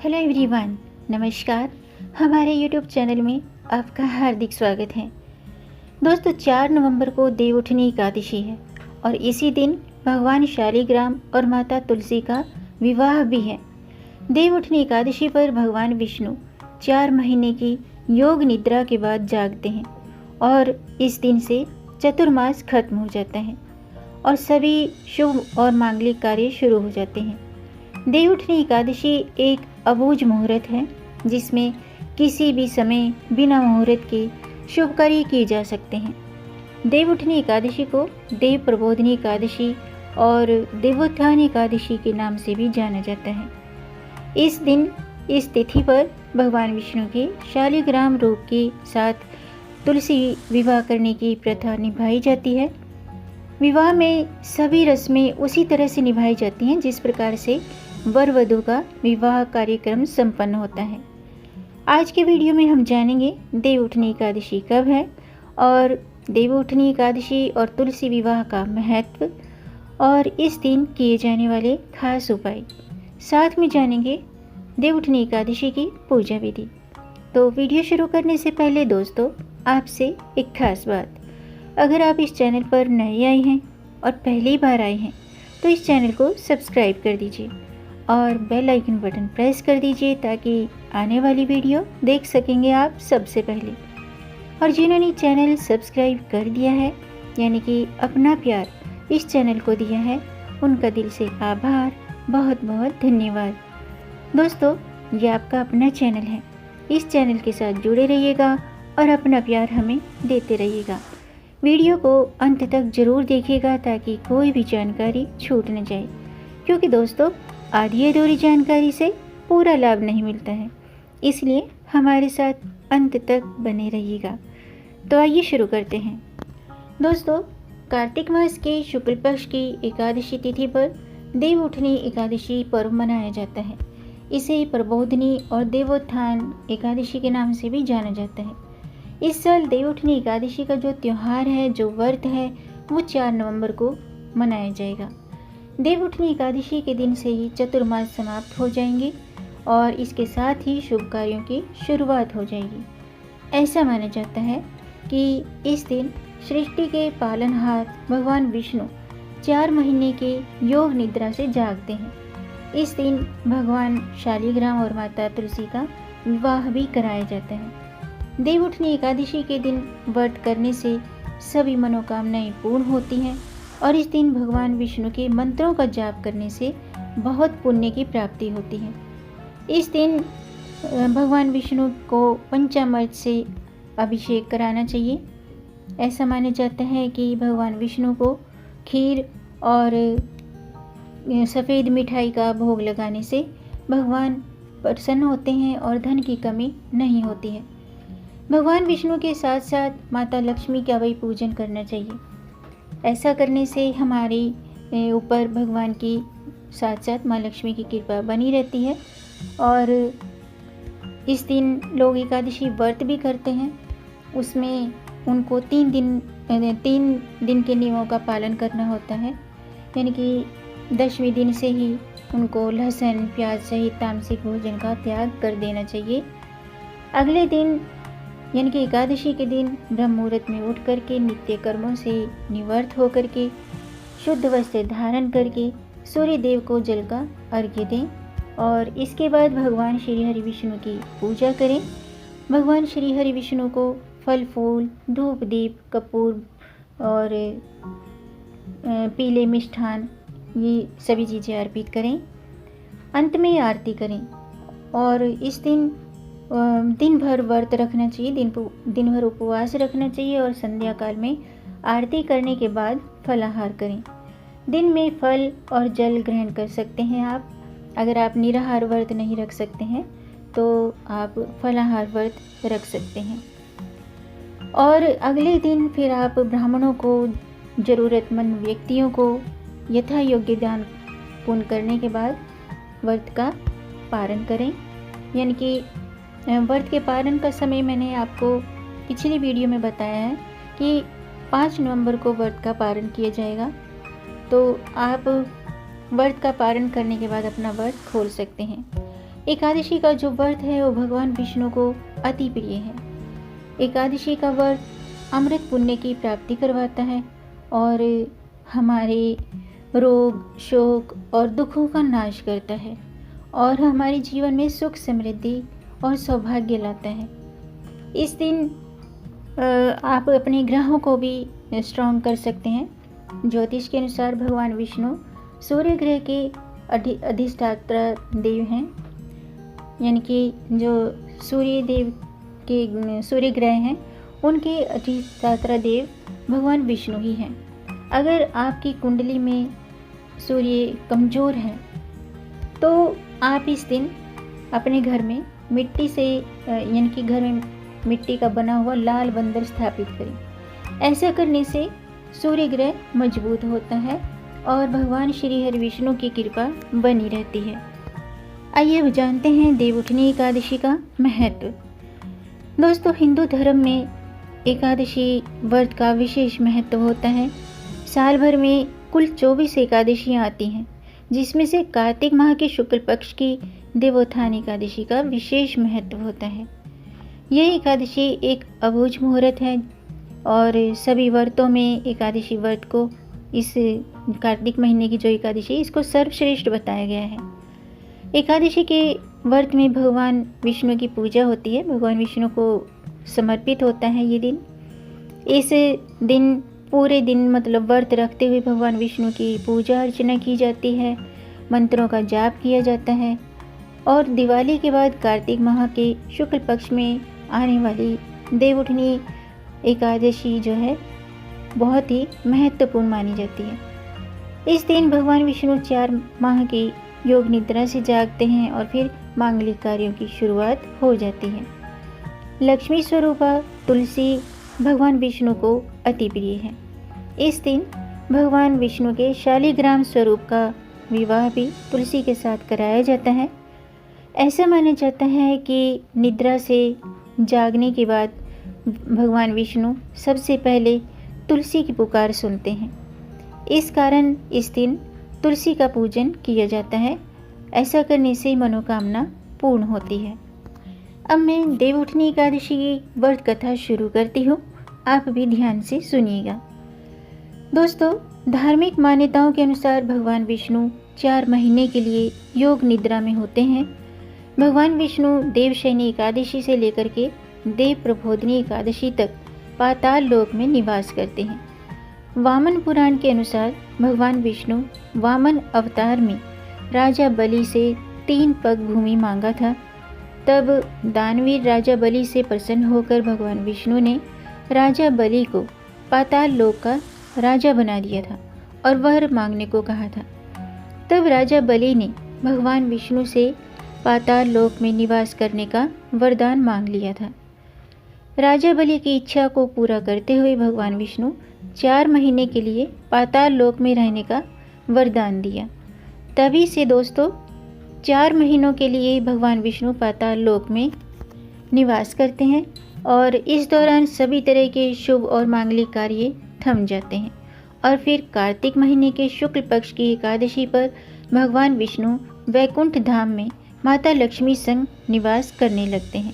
Hello everyone, नमस्कार। हमारे YouTube channel में आपका हार्दिक स्वागत है। दोस्तों, 4 नवंबर को देवउठनी एकादशी है और इसी दिन भगवान शालिग्राम और माता तुलसी का विवाह भी है। देवउठनी एकादशी पर भगवान विष्णु 4 महीने की योग निद्रा के बाद जागते हैं और इस दिन से चतुर्मास खत्म हो जाता है और सभी शुभ और मांगलिक कार्य शुरू हो जाते हैं। देवउठनी एकादशी एक अबूझ मुहूर्त है जिसमें किसी भी समय बिना मुहूर्त के शुभ कार्य किए जा सकते हैं। देवउठनी एकादशी को देव प्रबोधनी एकादशी और देवोत्थान एकादशी के नाम से भी जाना जाता है। इस दिन इस तिथि पर भगवान विष्णु के शालिग्राम रूप के साथ तुलसी विवाह करने की प्रथा निभाई जाती है। विवाह में सभी रस्में उसी तरह से निभाई जाती हैं जिस प्रकार से वर वधू का विवाह कार्यक्रम संपन्न होता है। आज के वीडियो में हम जानेंगे देवउठनी एकादशी कब है और देवउठनी एकादशी और तुलसी विवाह का महत्व और इस दिन किए जाने वाले खास उपाय। साथ में जानेंगे देवउठनी एकादशी की पूजा विधि। तो वीडियो शुरू करने से पहले दोस्तों, आपसे एक खास बात, अगर आप इस चैनल पर नए आए हैं और पहली बार आए हैं तो इस चैनल को सब्सक्राइब कर दीजिए और बेल आइकन बटन प्रेस कर दीजिए ताकि आने वाली वीडियो देख सकेंगे आप सबसे पहले। और जिन्होंने चैनल सब्सक्राइब कर दिया है यानी कि अपना प्यार इस चैनल को दिया है, उनका दिल से आभार, बहुत बहुत धन्यवाद। दोस्तों, ये आपका अपना चैनल है, इस चैनल के साथ जुड़े रहिएगा और अपना प्यार हमें देते रहिएगा। वीडियो को अंत तक जरूर देखिएगा ताकि कोई भी जानकारी छूट न जाए, क्योंकि दोस्तों आधी अधूरी जानकारी से पूरा लाभ नहीं मिलता है, इसलिए हमारे साथ अंत तक बने रहिएगा। तो आइए शुरू करते हैं। दोस्तों, कार्तिक मास के शुक्ल पक्ष की एकादशी तिथि पर देवउठनी एकादशी पर्व मनाया जाता है। इसे प्रबोधनी और देवोत्थान एकादशी के नाम से भी जाना जाता है। इस साल देवउठनी एकादशी का जो त्यौहार है, जो व्रत है, वो 4 नवंबर को मनाया जाएगा। देवउठनी एकादशी के दिन से ही चतुर्मास समाप्त हो जाएंगे और इसके साथ ही शुभ कार्यों की शुरुआत हो जाएगी। ऐसा माना जाता है कि इस दिन सृष्टि के पालनहार भगवान विष्णु 4 महीने के योग निद्रा से जागते हैं। इस दिन भगवान शालिग्राम और माता तुलसी का विवाह भी कराया जाता है। देवउठनी एकादशी के दिन व्रत करने से सभी मनोकामनाएं पूर्ण होती हैं और इस दिन भगवान विष्णु के मंत्रों का जाप करने से बहुत पुण्य की प्राप्ति होती है। इस दिन भगवान विष्णु को पंचामृत से अभिषेक कराना चाहिए। ऐसा माना जाता है कि भगवान विष्णु को खीर और सफ़ेद मिठाई का भोग लगाने से भगवान प्रसन्न होते हैं और धन की कमी नहीं होती है। भगवान विष्णु के साथ साथ माता लक्ष्मी का भी पूजन करना चाहिए। ऐसा करने से हमारे ऊपर भगवान की साथ साथ माँ लक्ष्मी की कृपा बनी रहती है। और इस दिन लोग एकादशी व्रत भी करते हैं। उसमें उनको 3 दिन के नियमों का पालन करना होता है, यानी कि 10वें दिन से ही उनको लहसुन प्याज सहित तामसिक भोजन का त्याग कर देना चाहिए। अगले दिन यानी कि एकादशी के दिन ब्रह्म मुहूर्त में उठ करके नित्य कर्मों से निवृत्त होकर के शुद्ध वस्त्र धारण करके सूर्य देव को जल का अर्घ्य दें और इसके बाद भगवान श्री हरि विष्णु की पूजा करें। भगवान श्री हरि विष्णु को फल फूल, धूप दीप, कपूर और पीले मिष्ठान, ये सभी चीज़ें अर्पित करें। अंत में आरती करें और इस दिन भर व्रत रखना चाहिए, दिन भर उपवास रखना चाहिए और संध्या काल में आरती करने के बाद फलाहार करें। दिन में फल और जल ग्रहण कर सकते हैं आप। अगर आप निराहार व्रत नहीं रख सकते हैं तो आप फलाहार व्रत रख सकते हैं। और अगले दिन फिर आप ब्राह्मणों को, ज़रूरतमंद व्यक्तियों को यथा योग्य दान पुण्य करने के बाद व्रत का पारण करें। यानी कि व्रत के पारण का समय मैंने आपको पिछली वीडियो में बताया है कि 5 नवंबर को व्रत का पारण किया जाएगा। तो आप व्रत का पारण करने के बाद अपना व्रत खोल सकते हैं। एकादशी का जो व्रत है वो भगवान विष्णु को अति प्रिय है। एकादशी का व्रत अमृत पुण्य की प्राप्ति करवाता है और हमारे रोग, शोक और दुखों का नाश करता है और हमारे जीवन में सुख, समृद्धि और सौभाग्य लाता है। इस दिन आप अपने ग्रहों को भी स्ट्रॉन्ग कर सकते हैं। ज्योतिष के अनुसार भगवान विष्णु सूर्य ग्रह के अधिष्ठाता देव हैं, यानी कि जो सूर्य देव के सूर्य ग्रह हैं उनके अधिष्ठाता देव भगवान विष्णु ही हैं। अगर आपकी कुंडली में सूर्य कमज़ोर है तो आप इस दिन अपने घर में मिट्टी से यानी कि घर में मिट्टी का बना हुआ लाल बंदर स्थापित करें। ऐसा करने से सूर्य ग्रह मजबूत होता है और भगवान श्री हरि विष्णु की कृपा बनी रहती है। आइए अब जानते हैं देवउठनी एकादशी का महत्व। दोस्तों, हिंदू धर्म में एकादशी व्रत का विशेष महत्व होता है। साल भर में कुल 24 एकादशियाँ आती हैं, जिसमें से कार्तिक माह के शुक्ल पक्ष की देवोत्थान एकादशी का विशेष महत्व होता है। यह एकादशी एक अबूझ मुहूर्त है और सभी व्रतों में एकादशी व्रत को, इस कार्तिक महीने की जो एकादशी इसको सर्वश्रेष्ठ बताया गया है। एकादशी के व्रत में भगवान विष्णु की पूजा होती है, भगवान विष्णु को समर्पित होता है ये दिन। इस दिन पूरे दिन मतलब व्रत रखते हुए भगवान विष्णु की पूजा अर्चना की जाती है, मंत्रों का जाप किया जाता है और दिवाली के बाद कार्तिक माह के शुक्ल पक्ष में आने वाली देवउठनी एकादशी जो है बहुत ही महत्वपूर्ण मानी जाती है। इस दिन भगवान विष्णु 4 माह की योग निद्रा से जागते हैं और फिर मांगलिक कार्यों की शुरुआत हो जाती है। लक्ष्मी स्वरूपा तुलसी भगवान विष्णु को अति प्रिय है। इस दिन भगवान विष्णु के शालिग्राम स्वरूप का विवाह भी तुलसी के साथ कराया जाता है। ऐसा माना जाता है कि निद्रा से जागने के बाद भगवान विष्णु सबसे पहले तुलसी की पुकार सुनते हैं। इस कारण इस दिन तुलसी का पूजन किया जाता है। ऐसा करने से मनोकामना पूर्ण होती है। अब मैं देवउठनी एकादशी की व्रत कथा शुरू करती हूँ, आप भी ध्यान से सुनिएगा। दोस्तों, धार्मिक मान्यताओं के अनुसार भगवान विष्णु 4 महीने के लिए योग निद्रा में होते हैं। भगवान विष्णु देवशयनी एकादशी से लेकर के देव प्रबोधिनी एकादशी तक पाताल लोक में निवास करते हैं। वामन पुराण के अनुसार भगवान विष्णु वामन अवतार में राजा बलि से 3 पग भूमि मांगा था। तब दानवीर राजा बलि से प्रसन्न होकर भगवान विष्णु ने राजा बलि को पाताल लोक का राजा बना दिया था और वर मांगने को कहा था। तब राजा बलि ने भगवान विष्णु से पाताल लोक में निवास करने का वरदान मांग लिया था। राजा बलि की इच्छा को पूरा करते हुए भगवान विष्णु 4 महीने के लिए पाताल लोक में रहने का वरदान दिया। तभी से दोस्तों 4 महीनों के लिए भगवान विष्णु पाताल लोक में निवास करते हैं और इस दौरान सभी तरह के शुभ और मांगलिक कार्य थम जाते हैं और फिर कार्तिक महीने के शुक्ल पक्ष की एकादशी पर भगवान विष्णु वैकुंठ धाम में माता लक्ष्मी संग निवास करने लगते हैं।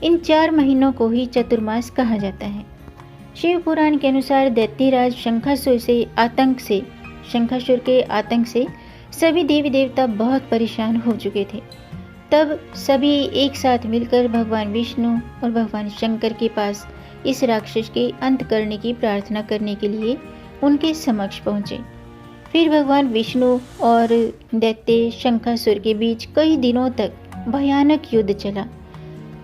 इन 4 महीनों को ही चतुर्मास कहा जाता है। शिव पुराण के अनुसार दैत्यराज शंखासुर के आतंक से सभी देवी देवता बहुत परेशान हो चुके थे। तब सभी एक साथ मिलकर भगवान विष्णु और भगवान शंकर के पास इस राक्षस के अंत करने की प्रार्थना करने के लिए उनके समक्ष पहुँचे। फिर भगवान विष्णु और दैत्य शंखासुर के बीच कई दिनों तक भयानक युद्ध चला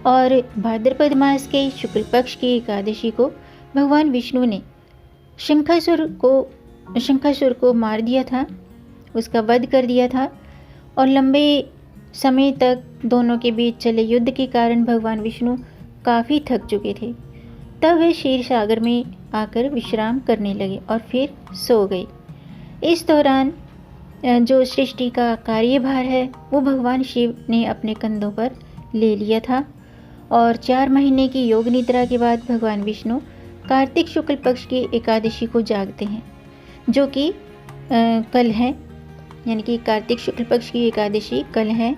और भाद्रपद मास के शुक्ल पक्ष की एकादशी को भगवान विष्णु ने शंखासुर को मार दिया था, उसका वध कर दिया था और लंबे समय तक दोनों के बीच चले युद्ध के कारण भगवान विष्णु काफ़ी थक चुके थे। तब वे क्षीर सागर में आकर विश्राम करने लगे और फिर सो गए। इस दौरान जो सृष्टि का कार्यभार है वो भगवान शिव ने अपने कंधों पर ले लिया था और 4 महीने की योग निद्रा के बाद भगवान विष्णु कार्तिक शुक्ल पक्ष की एकादशी को जागते हैं, जो कि कल है, यानी कि कार्तिक शुक्ल पक्ष की एकादशी कल है।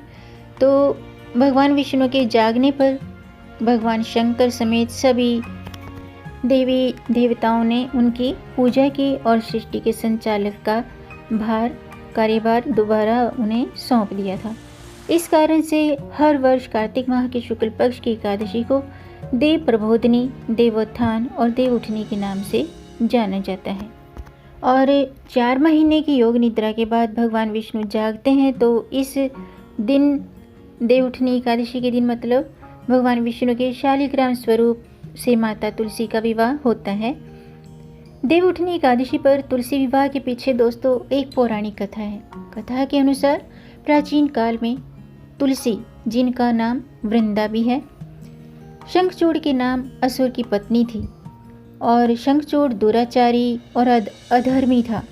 तो भगवान विष्णु के जागने पर भगवान शंकर समेत सभी देवी देवताओं ने उनकी पूजा की और सृष्टि के संचालक का कार्यभार दोबारा उन्हें सौंप दिया था। इस कारण से हर वर्ष कार्तिक माह के शुक्ल पक्ष की एकादशी को देव प्रबोधनी, देवोत्थान और देव उठनी के नाम से जाना जाता है। और 4 महीने की योग निद्रा के बाद भगवान विष्णु जागते हैं, तो इस दिन देव उठनी एकादशी के दिन मतलब भगवान विष्णु के शालिग्राम स्वरूप से माता तुलसी का विवाह होता है। देव उठनी एकादशी पर तुलसी विवाह के पीछे दोस्तों एक पौराणिक कथा है। कथा के अनुसार प्राचीन काल में तुलसी, जिनका नाम वृंदा भी है, शंखचूड़ के नाम असुर की पत्नी थी और शंखचूड़ दुराचारी और अधर्मी था।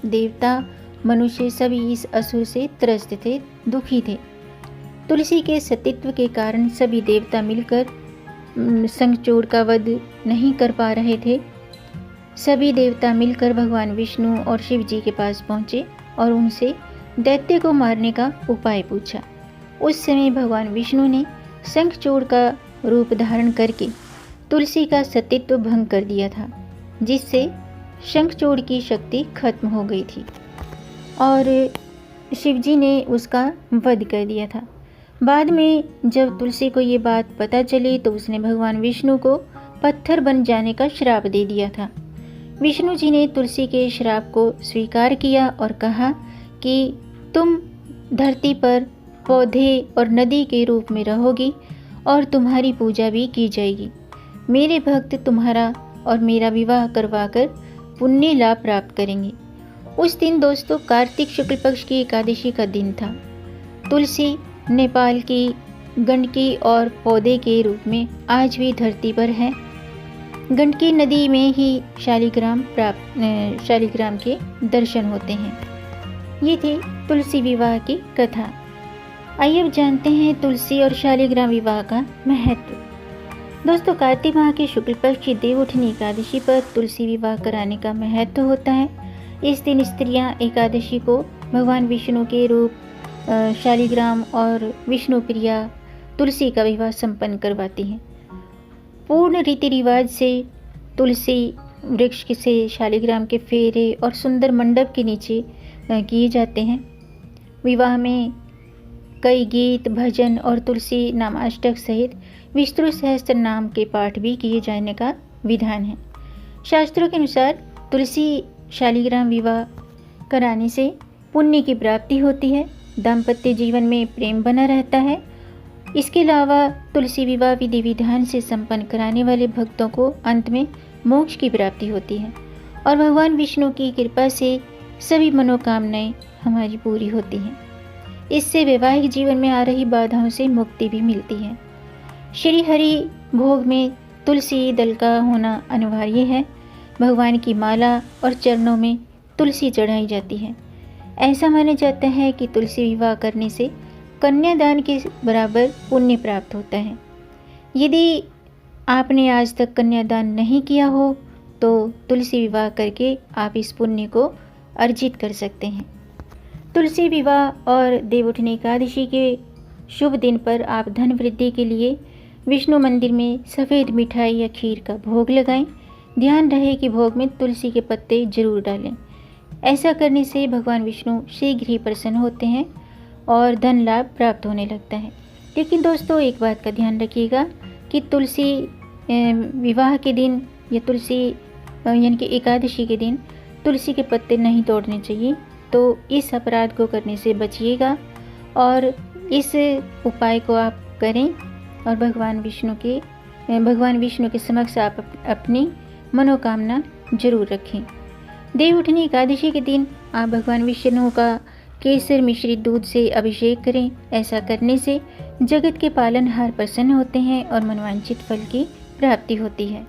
देवता, मनुष्य सभी इस असुर से त्रस्त थे, दुखी थे। तुलसी के सतीत्व के कारण सभी देवता मिलकर शंखचूड़ का वध नहीं कर पा रहे थे। सभी देवता मिलकर भगवान विष्णु और शिव जी के पास पहुँचे और उनसे दैत्य को मारने का उपाय पूछा। उस समय भगवान विष्णु ने शंखचूड़ का रूप धारण करके तुलसी का सतीत्व भंग कर दिया था, जिससे शंखचूड़ की शक्ति खत्म हो गई थी और शिवजी ने उसका वध कर दिया था। बाद में जब तुलसी को ये बात पता चली तो उसने भगवान विष्णु को पत्थर बन जाने का श्राप दे दिया था। विष्णु जी ने तुलसी के श्राप को स्वीकार किया और कहा कि तुम धरती पर पौधे और नदी के रूप में रहोगी और तुम्हारी पूजा भी की जाएगी। मेरे भक्त तुम्हारा और मेरा विवाह करवाकर पुण्य लाभ प्राप्त करेंगे। उस दिन दोस्तों कार्तिक शुक्ल पक्ष की एकादशी का दिन था। तुलसी नेपाल की गंडकी और पौधे के रूप में आज भी धरती पर है। गंडकी नदी में ही शालिग्राम के दर्शन होते हैं। ये थी तुलसी विवाह की कथा। आइए अब जानते हैं तुलसी और शालिग्राम विवाह का महत्व। दोस्तों कार्तिक माह के शुक्ल पक्ष की देव उठनी एकादशी पर तुलसी विवाह कराने का महत्व होता है। इस दिन स्त्रियां एकादशी को भगवान विष्णु के रूप शालिग्राम और विष्णु प्रिया तुलसी का विवाह संपन्न करवाती हैं। पूर्ण रीति रिवाज से तुलसी वृक्ष से शालिग्राम के फेरे और सुंदर मंडप के नीचे किए जाते हैं। विवाह में कई गीत, भजन और तुलसी नामाष्टक सहित विष्णु सहस्त्र नाम के पाठ भी किए जाने का विधान है। शास्त्रों के अनुसार तुलसी शालिग्राम विवाह कराने से पुण्य की प्राप्ति होती है, दाम्पत्य जीवन में प्रेम बना रहता है। इसके अलावा तुलसी विवाह विधि विधान से संपन्न कराने वाले भक्तों को अंत में मोक्ष की प्राप्ति होती है और भगवान विष्णु की कृपा से सभी मनोकामनाएं हमारी पूरी होती हैं। इससे वैवाहिक जीवन में आ रही बाधाओं से मुक्ति भी मिलती है। श्री हरि भोग में तुलसी दल का होना अनिवार्य है। भगवान की माला और चरणों में तुलसी चढ़ाई जाती है। ऐसा माना जाता है कि तुलसी विवाह करने से कन्यादान के बराबर पुण्य प्राप्त होता है। यदि आपने आज तक कन्यादान नहीं किया हो तो तुलसी विवाह करके आप इस पुण्य को अर्जित कर सकते हैं। तुलसी विवाह और देव उठनी एकादशी के शुभ दिन पर आप धन वृद्धि के लिए विष्णु मंदिर में सफ़ेद मिठाई या खीर का भोग लगाएं। ध्यान रहे कि भोग में तुलसी के पत्ते जरूर डालें। ऐसा करने से भगवान विष्णु शीघ्र ही प्रसन्न होते हैं और धन लाभ प्राप्त होने लगता है। लेकिन दोस्तों एक बात का ध्यान रखिएगा कि तुलसी विवाह के दिन या तुलसी यानी कि एकादशी के दिन तुलसी के पत्ते नहीं तोड़ने चाहिए। तो इस अपराध को करने से बचिएगा और इस उपाय को आप करें और भगवान विष्णु के समक्ष आप अपनी मनोकामना जरूर रखें। देव उठनी एकादशी के दिन आप भगवान विष्णु का केसर मिश्रित दूध से अभिषेक करें। ऐसा करने से जगत के पालनहार प्रसन्न होते हैं और मनोवांछित फल की प्राप्ति होती है।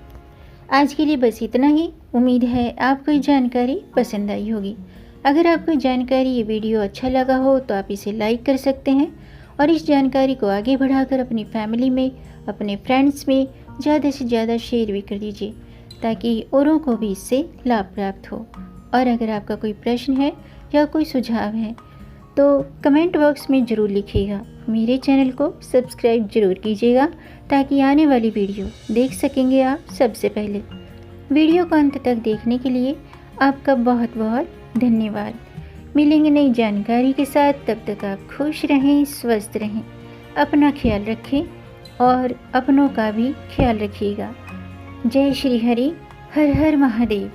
आज के लिए बस इतना ही। उम्मीद है आपको ये जानकारी पसंद आई होगी। अगर आपको जानकारी ये वीडियो अच्छा लगा हो तो आप इसे लाइक कर सकते हैं और इस जानकारी को आगे बढ़ाकर अपनी फैमिली में, अपने फ्रेंड्स में ज़्यादा से ज़्यादा शेयर भी कर दीजिए ताकि औरों को भी इससे लाभ प्राप्त हो। और अगर आपका कोई प्रश्न है या कोई सुझाव है तो कमेंट बॉक्स में ज़रूर लिखिएगा। मेरे चैनल को सब्सक्राइब ज़रूर कीजिएगा ताकि आने वाली वीडियो देख सकेंगे आप सबसे पहले। वीडियो को अंत तक देखने के लिए आपका बहुत बहुत धन्यवाद। मिलेंगे नई जानकारी के साथ, तब तक आप खुश रहें, स्वस्थ रहें, अपना ख्याल रखें और अपनों का भी ख्याल रखिएगा। जय श्री हरि, हर हर महादेव।